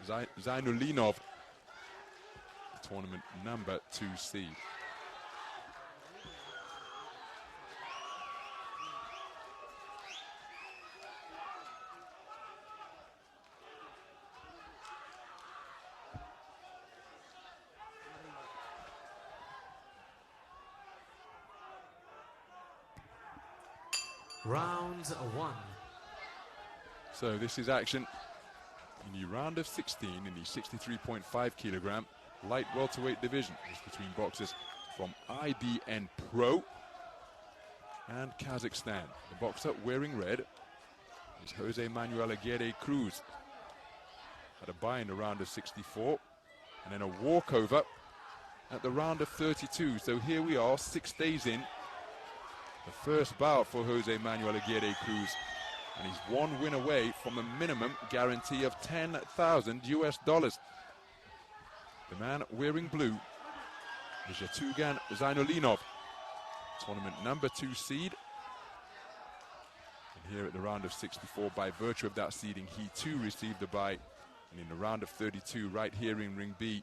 Zeinullinov, tournament number 2 seed. Round 1. So this is action in the round of 16 in the 63.5 kilogram light welterweight division. It's between boxers from IBA Pro and Kazakhstan. The boxer wearing red is Jose Manuel Aguirre Cruz. Had a bye in the round of 64 and then a walkover at the round of 32. So here we are, 6 days in. The first bout for Jose Manuel Aguirre Cruz. And he's 1 win away from a minimum guarantee of $10,000 US. The man wearing blue is Ertugan Zeinullinov, tournament number 2 seed. And here at the round of 64, by virtue of that seeding, he too received a bye. And in the round of 32, right here in Ring B,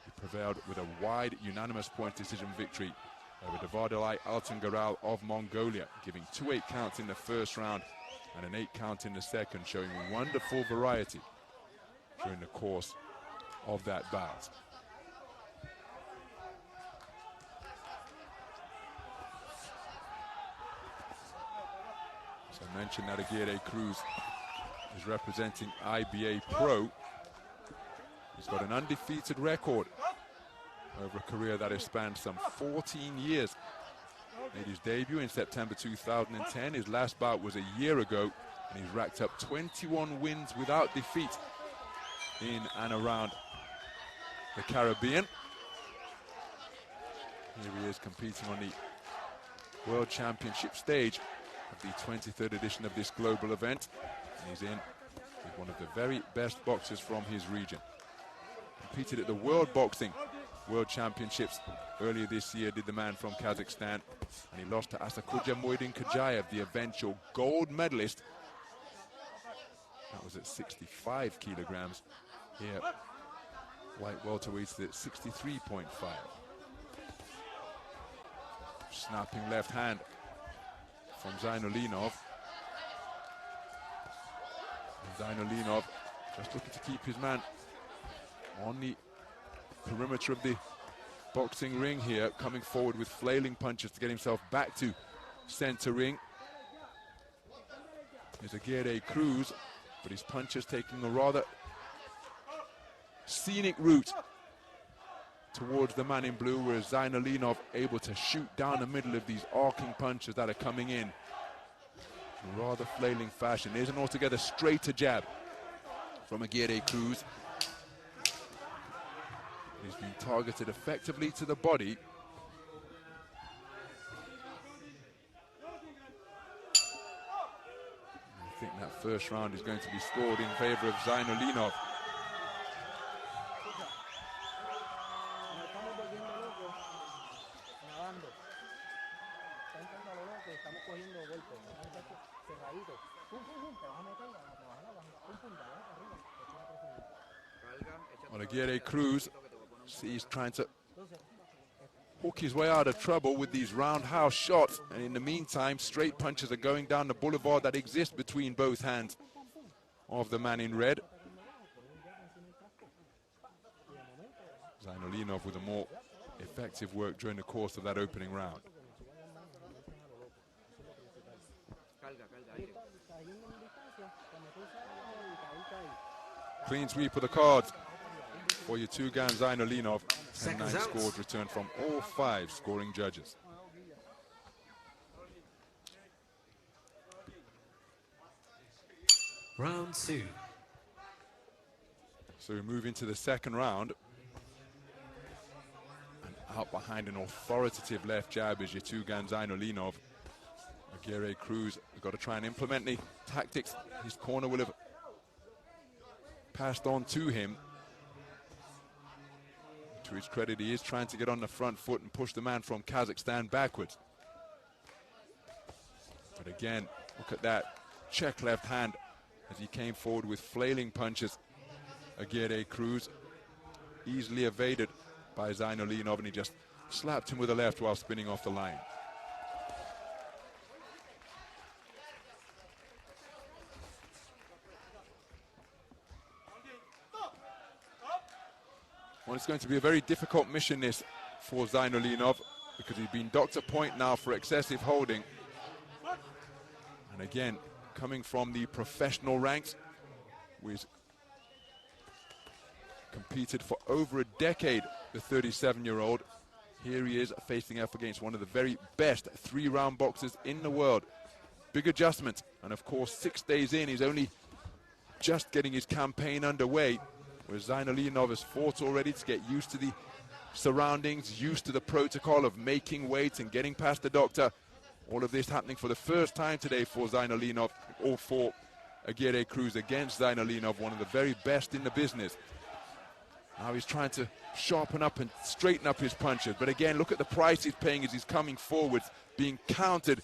he prevailed with a wide unanimous point decision victory over Davardalai Altungaral of Mongolia, giving 2 8 counts in the first round and an 8 count in the second, showing wonderful variety during the course of that bout. So I mentioned that Aguirre Cruz is representing IBA Pro. He's got an undefeated record over a career that has spanned some 14 years. Made his debut in September 2010. His last bout was a year ago, and he's racked up 21 wins without defeat in and around the Caribbean. Here he is competing on the World Championship stage of the 23rd edition of this global event. And he's in with one of the very best boxers from his region. Competed at the World Boxing World Championships earlier this year, did the man from Kazakhstan, and he lost to Asakuja Muidin Kajayev, the eventual gold medalist. That was at 65 kilograms. Here, light welterweights at 63.5. Snapping left hand from Zeinullinov. Zeinullinov just looking to keep his man on the perimeter of the boxing ring here, coming forward with flailing punches to get himself back to center ring. There's Aguirre Cruz, but his punches taking a rather scenic route towards the man in blue, whereas Zeinullinov able to shoot down the middle of these arcing punches that are coming in rather flailing fashion. There's an altogether straighter jab from Aguirre Cruz. He's been targeted effectively to the body. I think that first round is going to be scored in favor of Zeinullinov. Well, Aguirre Cruz, he's trying to hook his way out of trouble with these roundhouse shots, and in the meantime, straight punches are going down the boulevard that exists between both hands of the man in red. Zeinullinov with a more effective work during the course of that opening round. Clean sweep of the cards for Ertugan Zeinullinov. 10-9 scores returned from all 5 scoring judges. Round 2. So we move into the second round. And out behind an authoritative left jab is Ertugan Zeinullinov. Aguirre Cruz has got to try and implement the tactics his corner will have passed on to him. To his credit, he is trying to get on the front foot and push the man from Kazakhstan backwards. But again, look at that check left hand as he came forward with flailing punches Aguirre Cruz. Easily evaded by Zeinullinov, and he just slapped him with a left while spinning off the line. Well, it's going to be a very difficult mission this for Zeinullinov, because he's been docked a point now for excessive holding. And again, coming from the professional ranks, with competed for over a decade, the 37-year-old. Here he is facing off against one of the very best three-round boxers in the world. Big adjustment, and of course 6 days in, he's only just getting his campaign underway, whereas Zeinullinov has fought already to get used to the surroundings, used to the protocol of making weight and getting past the doctor. All of this happening for the first time today for Zeinullinov, or for Aguirre Cruz against Zeinullinov, one of the very best in the business. Now he's trying to sharpen up and straighten up his punches. But again, look at the price he's paying as he's coming forward, being countered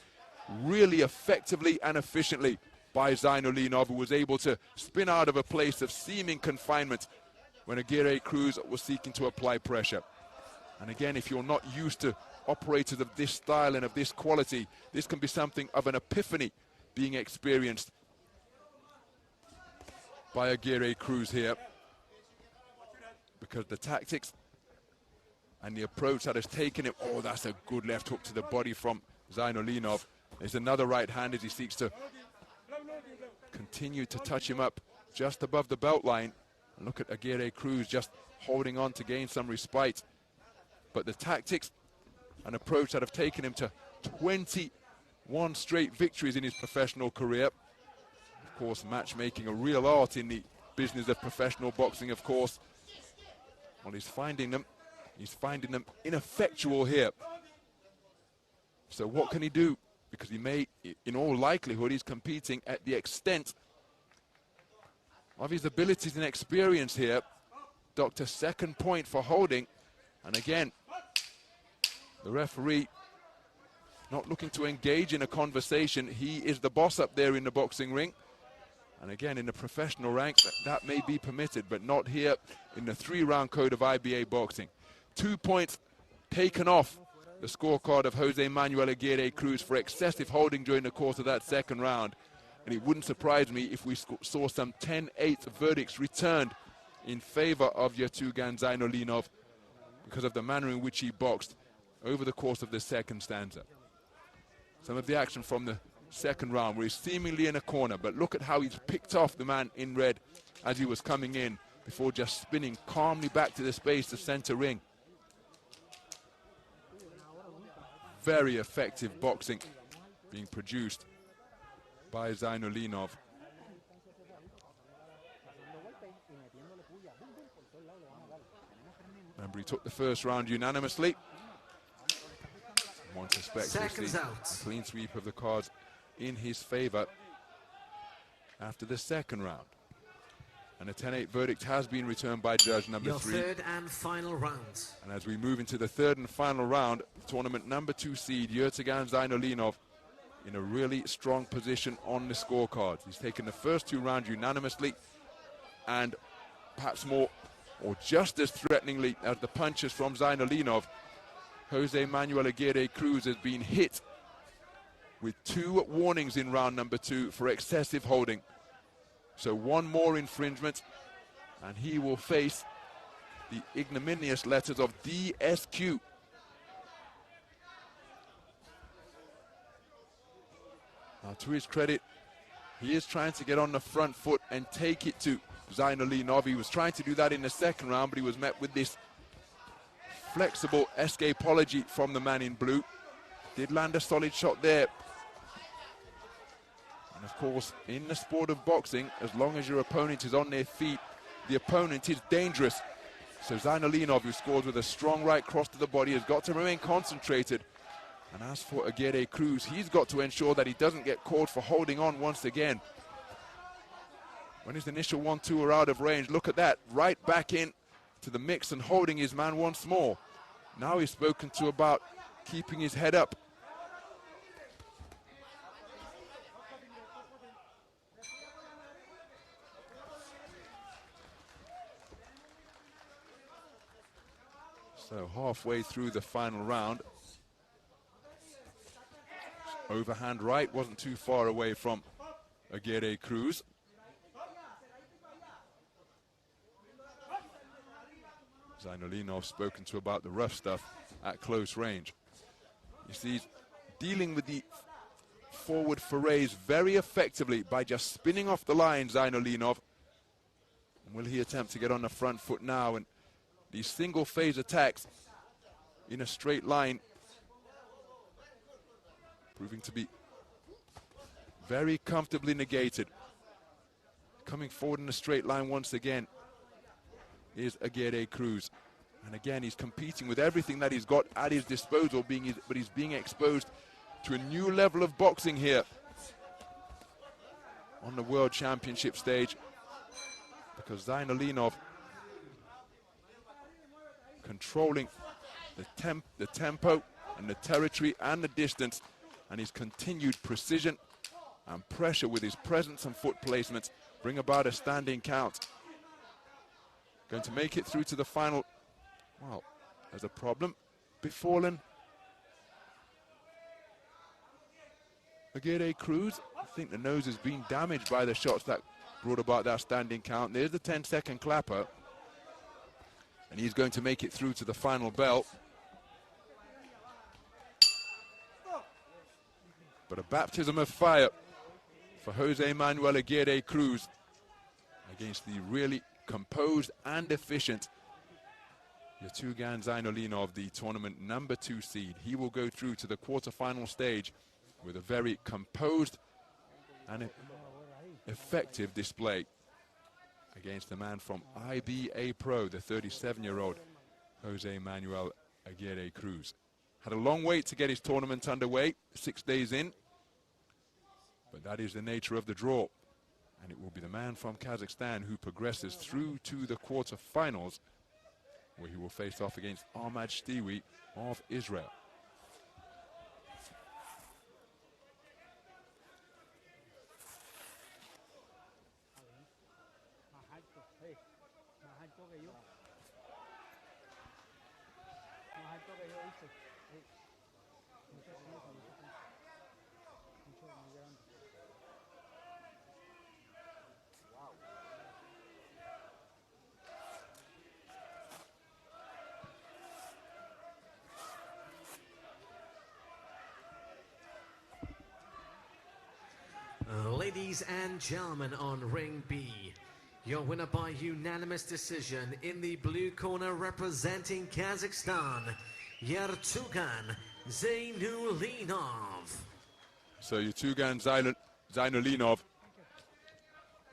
really effectively and efficiently by Zeinullinov, who was able to spin out of a place of seeming confinement when Aguirre Cruz was seeking to apply pressure. And again, if you're not used to operators of this style and of this quality, this can be something of an epiphany being experienced by Aguirre Cruz here, because the tactics and the approach that has taken it. Oh, that's a good left hook to the body from Zeinullinov. There's another right hand as he seeks to continue to touch him up just above the belt line. And look at Aguirre Cruz just holding on to gain some respite. But the tactics and approach that have taken him to 21 straight victories in his professional career. Of course, matchmaking a real art in the business of professional boxing, of course. Well, he's finding them ineffectual here. So what can he do? Because he may, in all likelihood, he's competing at the extent of his abilities and experience here. Doctor, second point for holding. And again, the referee not looking to engage in a conversation. He is the boss up there in the boxing ring. And again, in the professional ranks, that may be permitted, but not here in the three-round code of IBA boxing. 2 points taken off the scorecard of Jose Manuel Aguirre Cruz for excessive holding during the course of that second round. And it wouldn't surprise me if we saw some 10-8 verdicts returned in favor of Ertugan Zeinullinov because of the manner in which he boxed over the course of the second stanza. Some of the action from the second round where he's seemingly in a corner, but look at how he's picked off the man in red as he was coming in before just spinning calmly back to the space, the center ring. Very effective boxing being produced by Zeinullinov. Remember, he took the first round unanimously. One suspects we'll see a clean sweep of the cards in his favor after the second round. And a 10-8 verdict has been returned by judge number 3. Your third and final round. And as we move into the third and final round, tournament number 2 seed, Ertugan Zeinullinov, in a really strong position on the scorecards. He's taken the first 2 rounds unanimously, and perhaps more or just as threateningly as the punches from Zeinullinov, Jose Manuel Aguirre Cruz has been hit with 2 warnings in round number 2 for excessive holding. So 1 more infringement, and he will face the ignominious letters of DSQ. Now, to his credit, he is trying to get on the front foot and take it to Zeinullinov. He was trying to do that in the second round, but he was met with this flexible escapology from the man in blue. Did land a solid shot there. And of course, in the sport of boxing, as long as your opponent is on their feet, the opponent is dangerous. So Zeinullinov, who scores with a strong right cross to the body, has got to remain concentrated. And as for Aguirre Cruz, he's got to ensure that he doesn't get called for holding on once again. When his initial 1-2 are out of range, look at that, right back in to the mix and holding his man once more. Now he's spoken to about keeping his head up. So halfway through the final round. Overhand right, wasn't too far away from Aguirre Cruz. Zeinullinov spoken to about the rough stuff at close range. You see, he's dealing with the forward forays very effectively by just spinning off the line, Zeinullinov. And will he attempt to get on the front foot now? And these single phase attacks in a straight line proving to be very comfortably negated. Coming forward in a straight line once again is Aguirre Cruz. And again, he's competing with everything that he's got at his disposal, but he's being exposed to a new level of boxing here on the World Championship stage, because Zeinullinov controlling the tempo and the territory and the distance, and his continued precision and pressure with his presence and foot placements bring about a standing count. Going to make it through to the final. Well, there's a problem befallen Aguirre Cruz. I think the nose has been damaged by the shots that brought about that standing count. There's the 10-second clapper, and he's going to make it through to the final bell. But a baptism of fire for Jose Manuel Aguirre Cruz against the really composed and efficient Ertugan Zeinullinov, the tournament #2 seed. He will go through to the quarterfinal stage with a very composed and effective display against the man from IBA Pro, the 37-year-old Jose Manuel Aguirre Cruz. Had a long wait to get his tournament underway, 6 days in, but that is the nature of the draw. And it will be the man from Kazakhstan who progresses through to the quarterfinals, where he will face off against Ahmad Shtiwi of Israel. Ladies and gentlemen, on ring B, your winner by unanimous decision in the blue corner representing Kazakhstan, Ertugan Zeinullinov. So Ertugan Zeinullinov,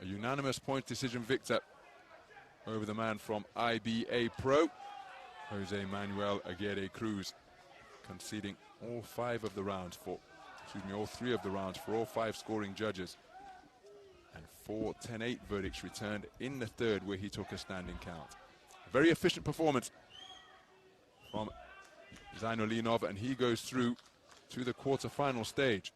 a unanimous point decision victor over the man from IBA Pro, Jose Manuel Aguirre Cruz, conceding all 3 of the rounds for all 5 scoring judges, and 4 10-8 verdicts returned in the third, where he took a standing count. A very efficient performance from Zeinullinov, and he goes through to the quarterfinal stage.